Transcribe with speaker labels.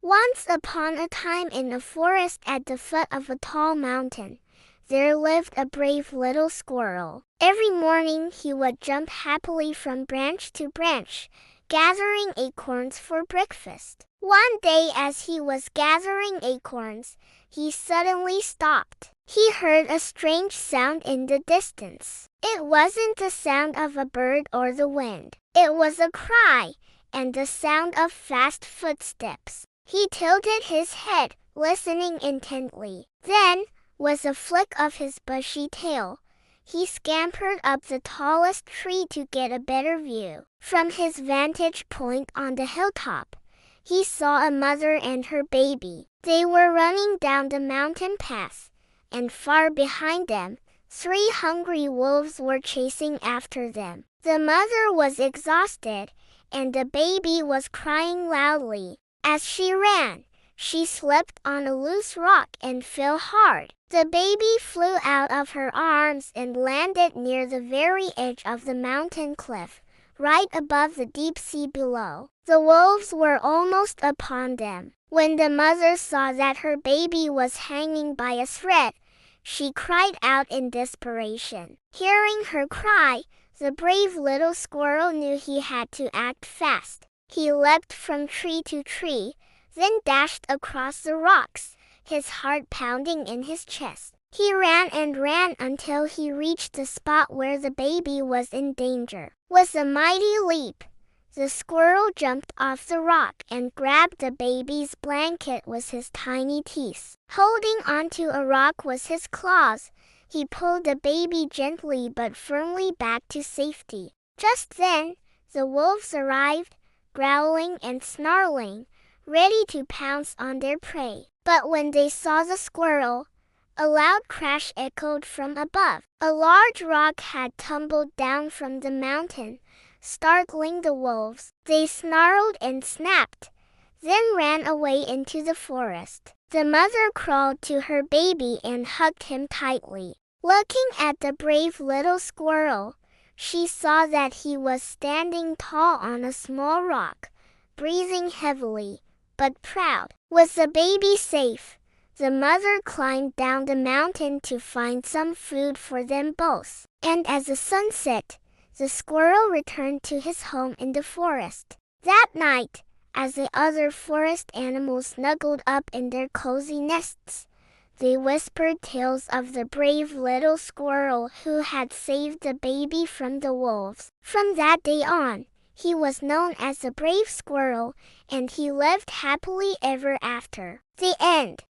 Speaker 1: Once upon a time in a forest at the foot of a tall mountain, there lived a brave little squirrel. Every morning he would jump happily from branch to branch, gathering acorns for breakfast. One day as he was gathering acorns, he suddenly stopped. He heard a strange sound in the distance. It wasn't the sound of a bird or the wind. It was a cry, and the sound of fast footsteps. He tilted his head, listening intently. Then, with a flick of his bushy tail, he scampered up the tallest tree to get a better view. From his vantage point on the hilltop, he saw a mother and her baby. They were running down the mountain path, and far behind them, 3 hungry wolves were chasing after them. The mother was exhausted, and the baby was crying loudly. As she ran, she slipped on a loose rock and fell hard. The baby flew out of her arms and landed near the very edge of the mountain cliff, right above the deep sea below. The wolves were almost upon them. When the mother saw that her baby was hanging by a thread, she cried out in desperation. Hearing her cry, the brave little squirrel knew he had to act fast. He leapt from tree to tree, then dashed across the rocks, his heart pounding in his chest. He ran and ran until he reached the spot where the baby was in danger. With a mighty leap, the squirrel jumped off the rock and grabbed the baby's blanket with his tiny teeth. Holding onto a rock with his claws, he pulled the baby gently but firmly back to safety. Just then, the wolves arrived, growling and snarling, ready to pounce on their prey. But when they saw the squirrel, a loud crash echoed from above. A large rock had tumbled down from the mountain, startling the wolves. They snarled and snapped, then ran away into the forest. The mother crawled to her baby and hugged him tightly. Looking at the brave little squirrel, she saw that he was standing tall on a small rock, breathing heavily, but proud. With the baby safe, the mother climbed down the mountain to find some food for them both. And as the sun set, the squirrel returned to his home in the forest. That night, as the other forest animals snuggled up in their cozy nests, they whispered tales of the brave little squirrel who had saved the baby from the wolves. From that day on, he was known as the brave squirrel, and he lived happily ever after. The end.